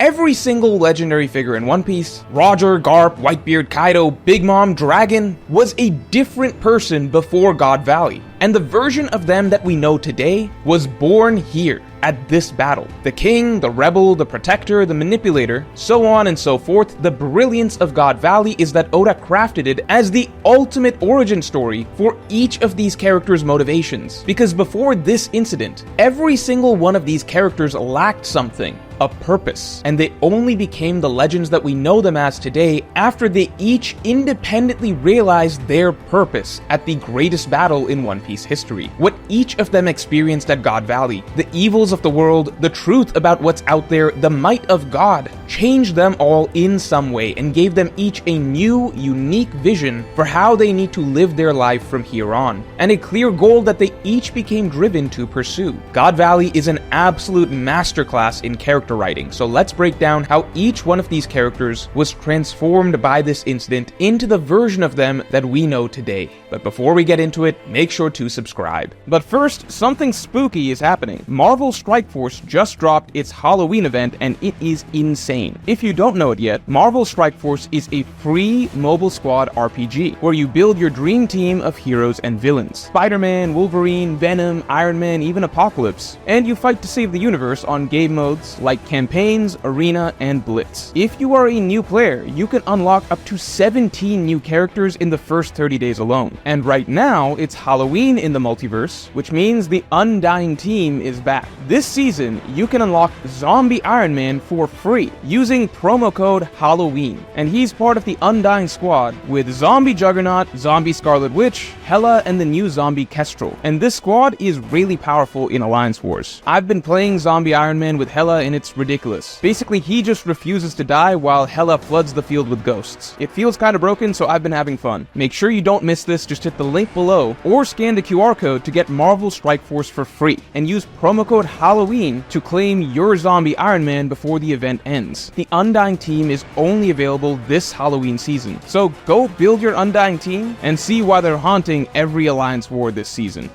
Every single legendary figure in One Piece, Roger, Garp, Whitebeard, Kaido, Big Mom, Dragon, was a different person before God Valley. And the version of them that we know today was born here, at this battle. The king, the rebel, the protector, the manipulator, so on and so forth. The brilliance of God Valley is that Oda crafted it as the ultimate origin story for each of these characters' motivations. Because before this incident, every single one of these characters lacked something. A purpose, and they only became the legends that we know them as today after they each independently realized their purpose at the greatest battle in One Piece history. What each of them experienced at God Valley, the evils of the world, the truth about what's out there, the might of God, changed them all in some way and gave them each a new, unique vision for how they need to live their life from here on, and a clear goal that they each became driven to pursue. God Valley is an absolute masterclass in character writing, so let's break down how each one of these characters was transformed by this incident into the version of them that we know today. But before we get into it, make sure to subscribe. But first, something spooky is happening. Marvel Strike Force just dropped its Halloween event and it is insane. If you don't know it yet, Marvel Strike Force is a free mobile squad RPG where you build your dream team of heroes and villains. Spider-Man, Wolverine, Venom, Iron Man, even Apocalypse. And you fight to save the universe on game modes like campaigns, arena, and blitz. If you are a new player, you can unlock up to 17 new characters in the first 30 days alone. And right now, it's Halloween in the multiverse, which means the Undying team is back. This season, you can unlock Zombie Iron Man for free using promo code Halloween. And he's part of the Undying squad with Zombie Juggernaut, Zombie Scarlet Witch, Hela, and the new Zombie Kestrel. And this squad is really powerful in Alliance Wars. I've been playing Zombie Iron Man with Hela and it's ridiculous. Basically, he just refuses to die while Hela floods the field with ghosts. It feels kinda broken, so I've been having fun. Make sure you don't miss this, just hit the link below or scan the QR code to get Marvel Strike Force for free and use promo code Halloween to claim your Zombie Iron Man before the event ends. The Undying team is only available this Halloween season, so go build your Undying team and see why they're haunting every Alliance war this season.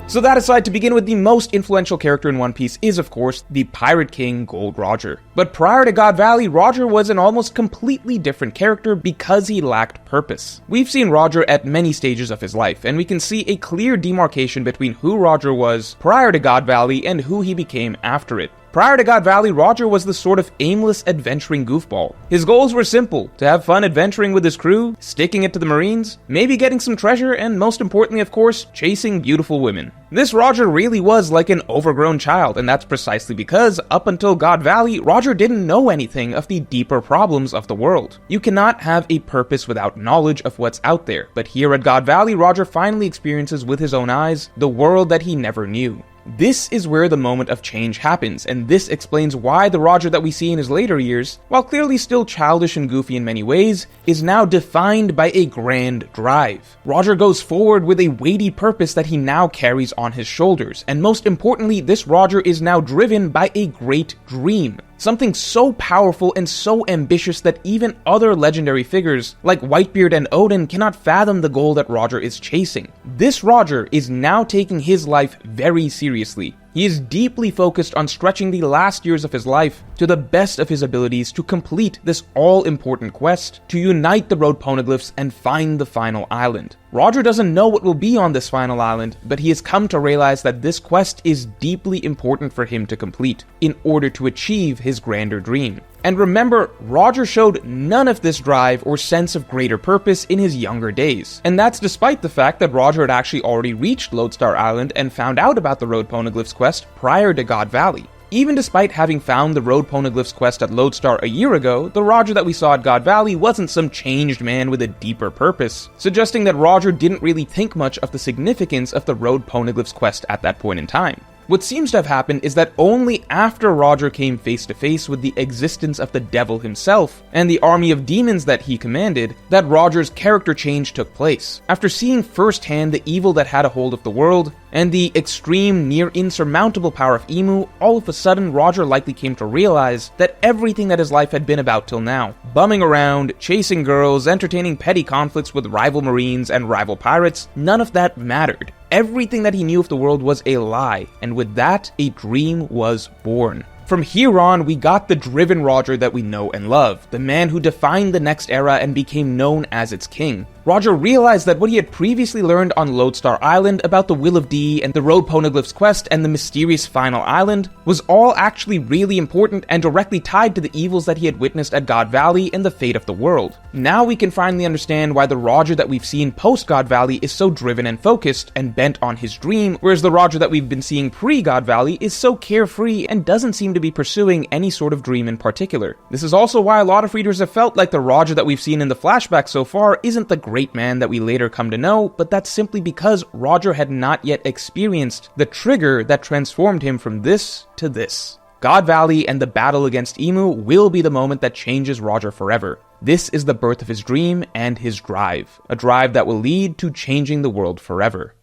So that aside, to begin with, the most influential character in One Piece is, of course, the Pirate King Gold Roger. But prior to God Valley, Roger was an almost completely different character because he lacked purpose. We've seen Roger at many stages of his life, and we can see a clear demarcation between who Roger was prior to God Valley and who he became after it. Prior to God Valley, Roger was the sort of aimless adventuring goofball. His goals were simple: to have fun adventuring with his crew, sticking it to the Marines, maybe getting some treasure, and most importantly, of course, chasing beautiful women. This Roger really was like an overgrown child, and that's precisely because, up until God Valley, Roger didn't know anything of the deeper problems of the world. You cannot have a purpose without knowledge of what's out there, but here at God Valley, Roger finally experiences with his own eyes the world that he never knew. This is where the moment of change happens, and this explains why the Roger that we see in his later years, while clearly still childish and goofy in many ways, is now defined by a grand drive. Roger goes forward with a weighty purpose that he now carries on his shoulders, and most importantly, this Roger is now driven by a great dream. Something so powerful and so ambitious that even other legendary figures like Whitebeard and Odin cannot fathom the goal that Roger is chasing. This Roger is now taking his life very seriously. He is deeply focused on stretching the last years of his life to the best of his abilities to complete this all-important quest, to unite the road poneglyphs and find the final island. Roger doesn't know what will be on this final island, but he has come to realize that this quest is deeply important for him to complete in order to achieve his grander dream. And remember, Roger showed none of this drive or sense of greater purpose in his younger days. And that's despite the fact that Roger had actually already reached Lodestar Island and found out about the Road Poneglyphs quest prior to God Valley. Even despite having found the Road Poneglyphs quest at Lodestar a year ago, the Roger that we saw at God Valley wasn't some changed man with a deeper purpose, suggesting that Roger didn't really think much of the significance of the Road Poneglyphs quest at that point in time. What seems to have happened is that only after Roger came face to face with the existence of the devil himself and the army of demons that he commanded, that Roger's character change took place. After seeing firsthand the evil that had a hold of the world, and the extreme, near insurmountable power of Imu, all of a sudden Roger likely came to realize that everything that his life had been about till now, bumming around, chasing girls, entertaining petty conflicts with rival marines and rival pirates, none of that mattered. Everything that he knew of the world was a lie, and with that, a dream was born. From here on, we got the driven Roger that we know and love, the man who defined the next era and became known as its king. Roger realized that what he had previously learned on Lodestar Island about the Will of D and the Road Poneglyph's quest and the mysterious final island was all actually really important and directly tied to the evils that he had witnessed at God Valley and the fate of the world. Now we can finally understand why the Roger that we've seen post-God Valley is so driven and focused and bent on his dream, whereas the Roger that we've been seeing pre-God Valley is so carefree and doesn't seem to be pursuing any sort of dream in particular. This is also why a lot of readers have felt like the Roger that we've seen in the flashback so far isn't the great man that we later come to know, but that's simply because Roger had not yet experienced the trigger that transformed him from this to this. God Valley and the battle against Imu will be the moment that changes Roger forever. This is the birth of his dream and his drive, a drive that will lead to changing the world forever.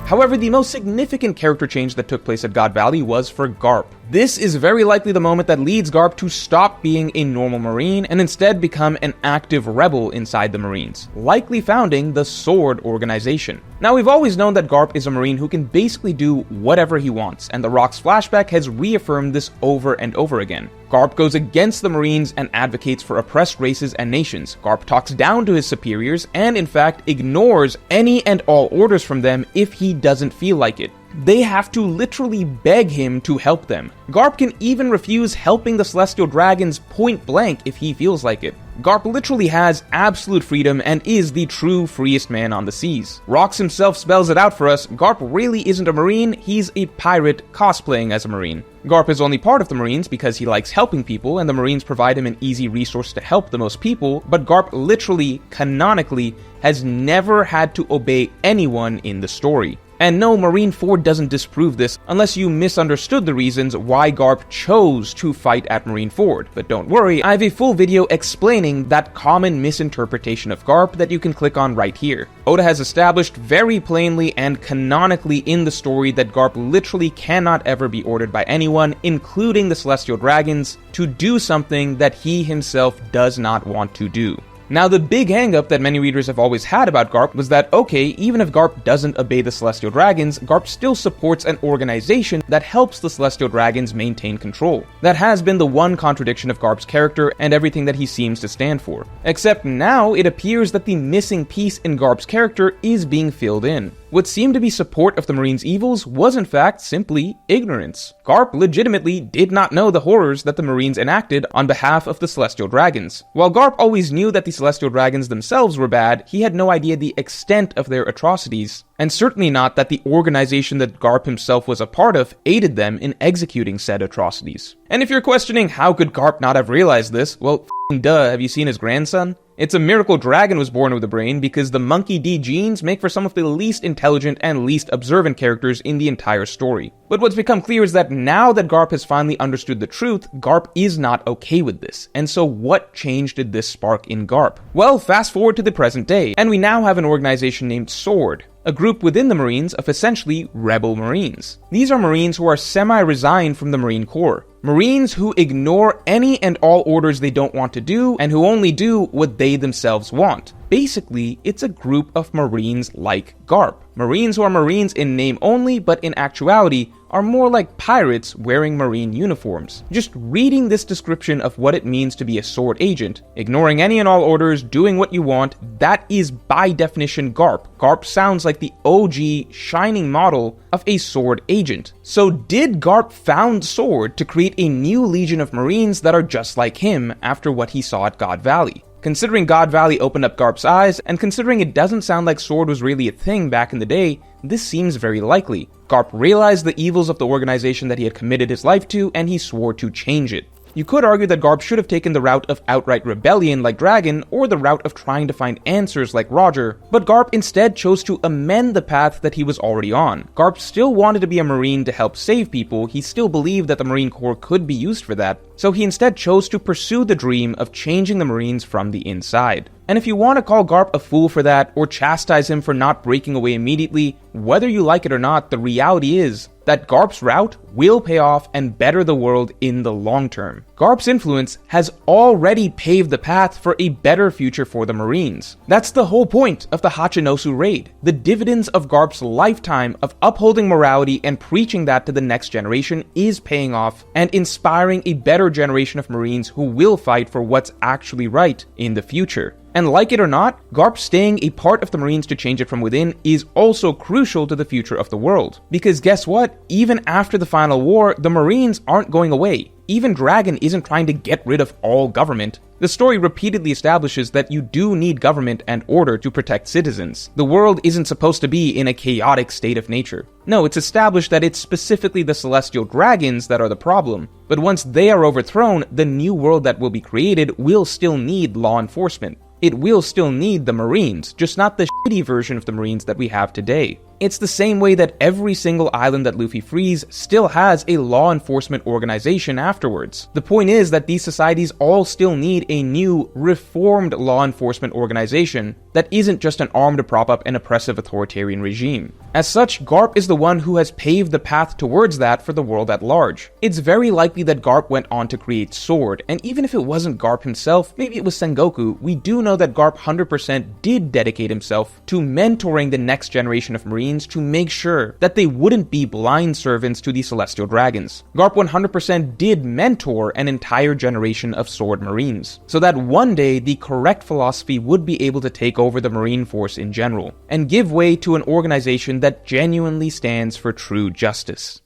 However, the most significant character change that took place at God Valley was for Garp. This is very likely the moment that leads Garp to stop being a normal Marine and instead become an active rebel inside the Marines, likely founding the Sword Organization. Now, we've always known that Garp is a Marine who can basically do whatever he wants, and the Rock's flashback has reaffirmed this over and over again. Garp goes against the Marines and advocates for oppressed races and nations. Garp talks down to his superiors and, in fact, ignores any and all orders from them if he doesn't feel like it. They have to literally beg him to help them. Garp can even refuse helping the Celestial Dragons point blank if he feels like it. Garp literally has absolute freedom and is the true freest man on the seas. Rox himself spells it out for us. Garp really isn't a Marine, he's a pirate cosplaying as a Marine. Garp is only part of the Marines because he likes helping people and the Marines provide him an easy resource to help the most people, but Garp literally, canonically, has never had to obey anyone in the story. And no, Marineford doesn't disprove this unless you misunderstood the reasons why Garp chose to fight at Marineford. But don't worry, I have a full video explaining that common misinterpretation of Garp that you can click on right here. Oda has established very plainly and canonically in the story that Garp literally cannot ever be ordered by anyone, including the Celestial Dragons, to do something that he himself does not want to do. Now, the big hangup that many readers have always had about Garp was that, okay, even if Garp doesn't obey the Celestial Dragons, Garp still supports an organization that helps the Celestial Dragons maintain control. That has been the one contradiction of Garp's character and everything that he seems to stand for. Except now, it appears that the missing piece in Garp's character is being filled in. What seemed to be support of the Marines' evils was in fact simply ignorance. Garp legitimately did not know the horrors that the Marines enacted on behalf of the Celestial Dragons. While Garp always knew that the Celestial Dragons themselves were bad, he had no idea the extent of their atrocities, and certainly not that the organization that Garp himself was a part of aided them in executing said atrocities. And if you're questioning how could Garp not have realized this, well, duh, have you seen his grandson? It's a miracle dragon was born with a brain because the Monkey D genes make for some of the least intelligent and least observant characters in the entire story. But what's become clear is that now that Garp has finally understood the truth, Garp is not okay with this. And so what change did this spark in Garp? Well, fast forward to the present day, and we now have an organization named Sword, a group within the Marines of essentially rebel Marines. These are Marines who are semi-resigned from the Marine Corps. Marines who ignore any and all orders they don't want to do, and who only do what they themselves want. Basically, it's a group of Marines like Garp. Marines who are Marines in name only, but in actuality are more like pirates wearing Marine uniforms. Just reading this description of what it means to be a sword agent, ignoring any and all orders, doing what you want, that is by definition Garp. Garp sounds like the OG shining model of a sword agent. So did Garp found Sword to create a new legion of Marines that are just like him after what he saw at God Valley? Considering God Valley opened up Garp's eyes, and considering it doesn't sound like Sword was really a thing back in the day, this seems very likely. Garp realized the evils of the organization that he had committed his life to, and he swore to change it. You could argue that Garp should have taken the route of outright rebellion like Dragon, or the route of trying to find answers like Roger, but Garp instead chose to amend the path that he was already on. Garp still wanted to be a Marine to help save people, he still believed that the Marine Corps could be used for that, So he instead chose to pursue the dream of changing the Marines from the inside. And if you want to call Garp a fool for that, or chastise him for not breaking away immediately, whether you like it or not, the reality is that Garp's route will pay off and better the world in the long term. Garp's influence has already paved the path for a better future for the Marines. That's the whole point of the Hachinosu raid. The dividends of Garp's lifetime of upholding morality and preaching that to the next generation is paying off and inspiring a better generation of Marines who will fight for what's actually right in the future. And like it or not, Garp staying a part of the Marines to change it from within is also crucial to the future of the world. Because guess what? Even after the final war, the Marines aren't going away. Even Dragon isn't trying to get rid of all government. The story repeatedly establishes that you do need government and order to protect citizens. The world isn't supposed to be in a chaotic state of nature. No, it's established that it's specifically the celestial dragons that are the problem. But once they are overthrown, the new world that will be created will still need law enforcement. It will still need the Marines, just not the shitty version of the Marines that we have today. It's the same way that every single island that Luffy frees still has a law enforcement organization afterwards. The point is that these societies all still need a new, reformed law enforcement organization that isn't just an arm to prop up an oppressive authoritarian regime. As such, Garp is the one who has paved the path towards that for the world at large. It's very likely that Garp went on to create Sword, and even if it wasn't Garp himself, maybe it was Sengoku, we do know that Garp 100% did dedicate himself to mentoring the next generation of Marines to make sure that they wouldn't be blind servants to the Celestial Dragons. Garp 100% did mentor an entire generation of Sword Marines, so that one day the correct philosophy would be able to take over the Marine Force in general, and give way to an organization that genuinely stands for true justice.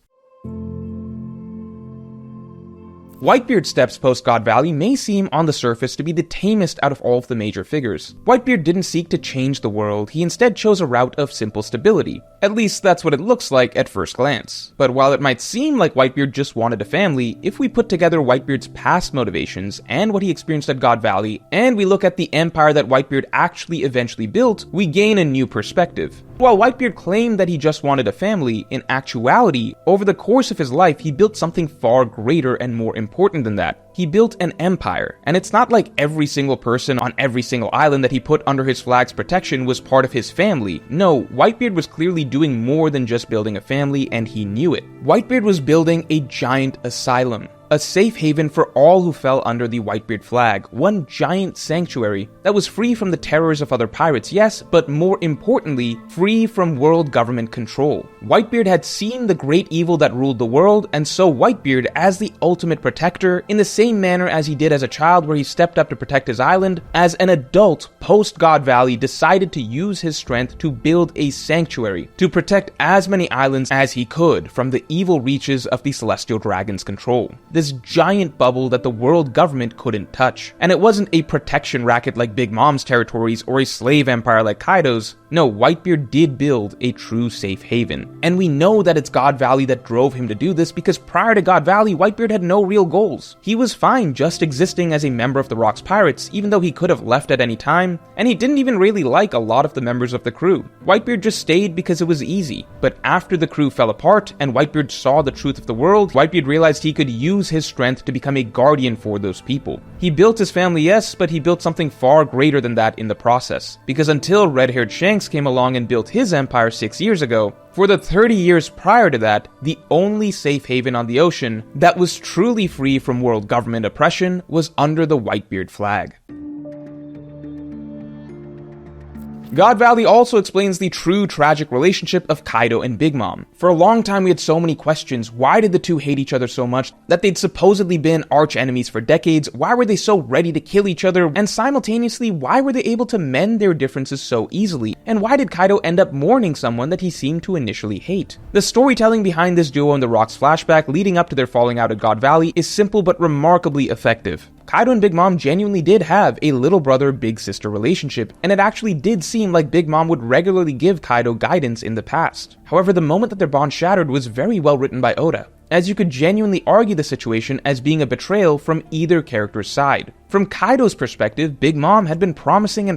Whitebeard's steps post-God Valley may seem on the surface to be the tamest out of all of the major figures. Whitebeard didn't seek to change the world, he instead chose a route of simple stability. At least that's what it looks like at first glance. But while it might seem like Whitebeard just wanted a family, if we put together Whitebeard's past motivations and what he experienced at God Valley, and we look at the empire that Whitebeard actually eventually built, we gain a new perspective. While Whitebeard claimed that he just wanted a family, in actuality, over the course of his life, he built something far greater and more important than that. He built an empire, and it's not like every single person on every single island that he put under his flag's protection was part of his family. No, Whitebeard was clearly doing more than just building a family, and he knew it. Whitebeard was building a giant asylum. A safe haven for all who fell under the Whitebeard flag, one giant sanctuary that was free from the terrors of other pirates, yes, but more importantly, free from world government control. Whitebeard had seen the great evil that ruled the world, and so Whitebeard, as the ultimate protector, in the same manner as he did as a child where he stepped up to protect his island, as an adult post-God Valley decided to use his strength to build a sanctuary, to protect as many islands as he could from the evil reaches of the Celestial Dragon's control. This giant bubble that the world government couldn't touch. And it wasn't a protection racket like Big Mom's territories or a slave empire like Kaido's. No, Whitebeard did build a true safe haven. And we know that it's God Valley that drove him to do this because prior to God Valley, Whitebeard had no real goals. He was fine just existing as a member of the Rock's Pirates, even though he could have left at any time, and he didn't even really like a lot of the members of the crew. Whitebeard just stayed because it was easy. But after the crew fell apart and Whitebeard saw the truth of the world, Whitebeard realized he could use his strength to become a guardian for those people. He built his family, yes, but he built something far greater than that in the process. Because until red-haired Shanks came along and built his empire 6 years ago, for the 30 years prior to that, the only safe haven on the ocean that was truly free from world government oppression was under the Whitebeard flag. God Valley also explains the true tragic relationship of Kaido and Big Mom. For a long time we had so many questions. Why did the two hate each other so much? That they'd supposedly been arch enemies for decades. Why were they so ready to kill each other? And simultaneously, why were they able to mend their differences so easily? And why did Kaido end up mourning someone that he seemed to initially hate? The storytelling behind this duo in the Rock's flashback leading up to their falling out at God Valley is simple but remarkably effective. Kaido and Big Mom genuinely did have a little brother, big sister relationship, and it actually did seem like Big Mom would regularly give Kaido guidance in the past. However, the moment that their bond shattered was very well written by Oda, as you could genuinely argue the situation as being a betrayal from either character's side. From Kaido's perspective, Big Mom had been promising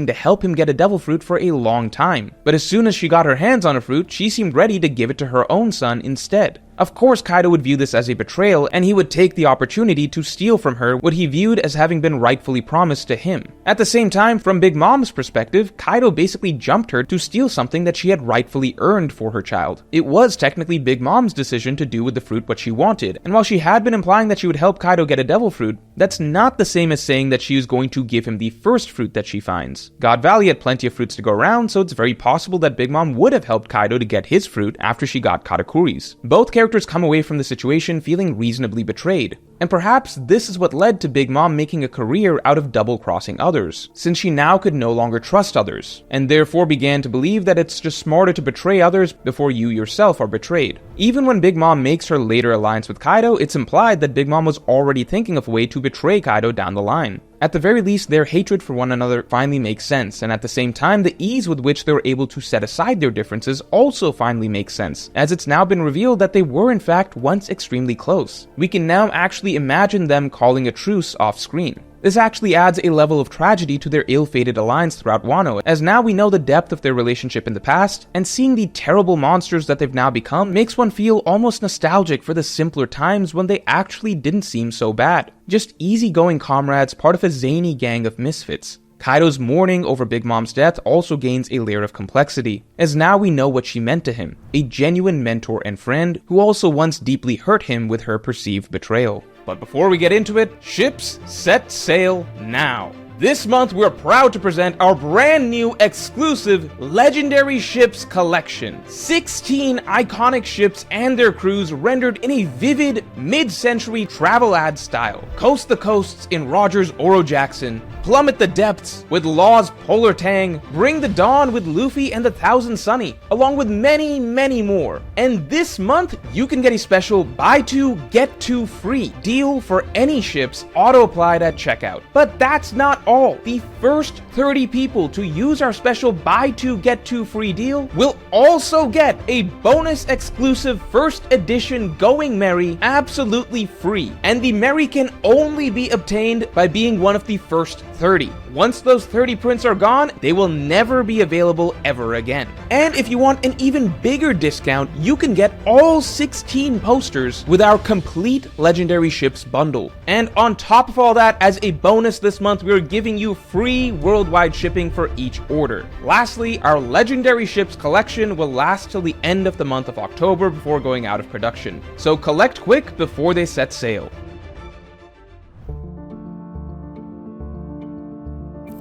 to help him get a devil fruit for a long time, but as soon as she got her hands on a fruit, she seemed ready to give it to her own son instead. Of course, Kaido would view this as a betrayal, and he would take the opportunity to steal from her what he viewed as having been rightfully promised to him. At the same time, from Big Mom's perspective, Kaido basically jumped her to steal something that she had rightfully earned for her child. It was technically Big Mom's decision to do with the fruit what she wanted, and while she had been implying that she would help Kaido get a devil fruit, that's not the same as saying that she is going to give him the first fruit that she finds. God Valley had plenty of fruits to go around, so it's very possible that Big Mom would have helped Kaido to get his fruit after she got Katakuri's. Both characters come away from the situation feeling reasonably betrayed. And perhaps this is what led to Big Mom making a career out of double-crossing others, since she now could no longer trust others, and therefore began to believe that it's just smarter to betray others before you yourself are betrayed. Even when Big Mom makes her later alliance with Kaido, it's implied that Big Mom was already thinking of a way to betray Kaido down the line. At the very least, their hatred for one another finally makes sense, and at the same time, the ease with which they were able to set aside their differences also finally makes sense, as it's now been revealed that they were in fact once extremely close. We can now actually imagine them calling a truce off-screen. This actually adds a level of tragedy to their ill-fated alliance throughout Wano, as now we know the depth of their relationship in the past, and seeing the terrible monsters that they've now become makes one feel almost nostalgic for the simpler times when they actually didn't seem so bad. Just easygoing comrades, part of a zany gang of misfits. Kaido's mourning over Big Mom's death also gains a layer of complexity, as now we know what she meant to him, a genuine mentor and friend who also once deeply hurt him with her perceived betrayal. But before we get into it, ships set sail now. This month, we're proud to present our brand new exclusive Legendary Ships collection. 16 iconic ships and their crews rendered in a vivid, mid-century travel ad style. Coast the coasts in Roger's Oro Jackson, plummet the depths with Law's Polar Tang, bring the dawn with Luffy and the Thousand Sunny, along with many, many more. And this month, you can get a special buy two, get two free deal for any ships auto-applied at checkout. But that's not all. The first 30 people to use our special buy two get two free deal will also get a bonus exclusive first edition Going Merry absolutely free, and the Merry can only be obtained by being one of the first 30. Once those 30 prints are gone, they will never be available ever again. And if you want an even bigger discount, you can get all 16 posters with our complete Legendary Ships bundle. And on top of all that, as a bonus this month, we're giving you free worldwide shipping for each order. Lastly, our Legendary Ships collection will last till the end of the month of October before going out of production. So collect quick before they set sail.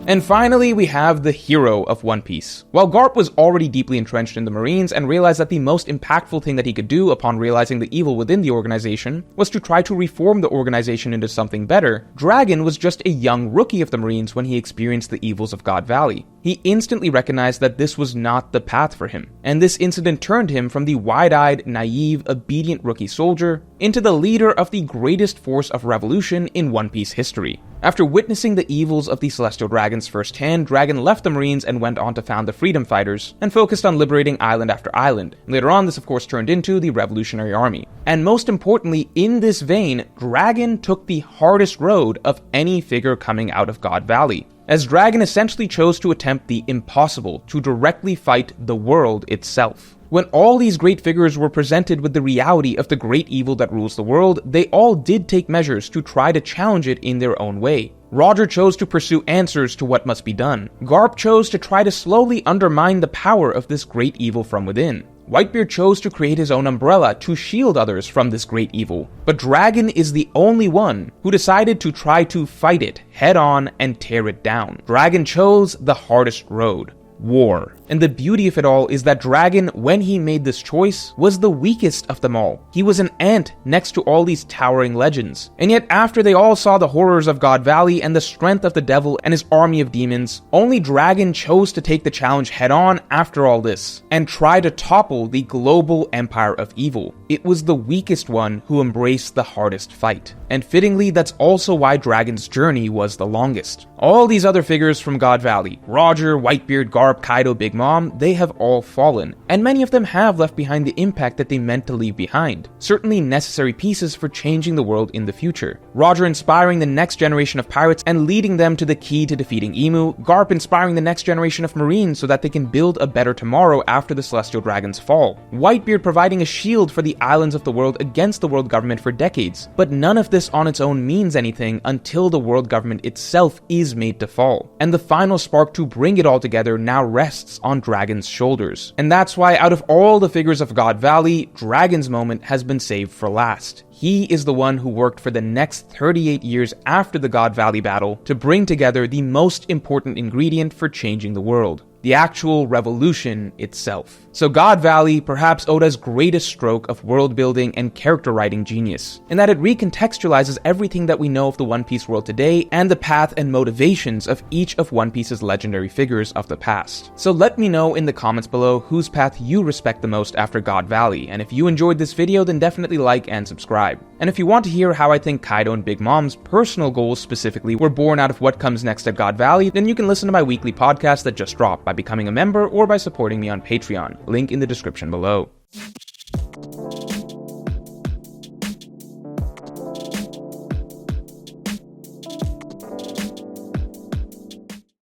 And finally, we have the hero of One Piece. While Garp was already deeply entrenched in the Marines and realized that the most impactful thing that he could do upon realizing the evil within the organization was to try to reform the organization into something better, Dragon was just a young rookie of the Marines when he experienced the evils of God Valley. He instantly recognized that this was not the path for him, and this incident turned him from the wide-eyed, naive, obedient rookie soldier into the leader of the greatest force of revolution in One Piece history. After witnessing the evils of the Celestial Dragons firsthand, Dragon left the Marines and went on to found the Freedom Fighters, and focused on liberating island after island. Later on, this of course turned into the Revolutionary Army. And most importantly, in this vein, Dragon took the hardest road of any figure coming out of God Valley, as Dragon essentially chose to attempt the impossible, to directly fight the world itself. When all these great figures were presented with the reality of the great evil that rules the world, they all did take measures to try to challenge it in their own way. Roger chose to pursue answers to what must be done. Garp chose to try to slowly undermine the power of this great evil from within. Whitebeard chose to create his own umbrella to shield others from this great evil. But Dragon is the only one who decided to try to fight it head on and tear it down. Dragon chose the hardest road: war. And the beauty of it all is that Dragon, when he made this choice, was the weakest of them all. He was an ant next to all these towering legends. And yet after they all saw the horrors of God Valley and the strength of the devil and his army of demons, only Dragon chose to take the challenge head on after all this, and try to topple the global empire of evil. It was the weakest one who embraced the hardest fight. And fittingly, that's also why Dragon's journey was the longest. All these other figures from God Valley, Roger, Whitebeard, Garp, Kaido, Big Mom, they have all fallen, and many of them have left behind the impact that they meant to leave behind, certainly necessary pieces for changing the world in the future. Roger inspiring the next generation of pirates and leading them to the key to defeating Emu, Garp inspiring the next generation of Marines so that they can build a better tomorrow after the Celestial Dragon's fall, Whitebeard providing a shield for the islands of the world against the world government for decades, but none of this on its own means anything until the world government itself is made to fall, and the final spark to bring it all together now rests on Dragon's shoulders. And that's why out of all the figures of God Valley, Dragon's moment has been saved for last. He is the one who worked for the next 38 years after the God Valley battle to bring together the most important ingredient for changing the world: the actual revolution itself. So God Valley, perhaps Oda's greatest stroke of world building and character writing genius, in that it recontextualizes everything that we know of the One Piece world today and the path and motivations of each of One Piece's legendary figures of the past. So let me know in the comments below whose path you respect the most after God Valley, and if you enjoyed this video then definitely like and subscribe. And if you want to hear how I think Kaido and Big Mom's personal goals specifically were born out of what comes next at God Valley, then you can listen to my weekly podcast that just dropped by becoming a member or by supporting me on Patreon. Link in the description below.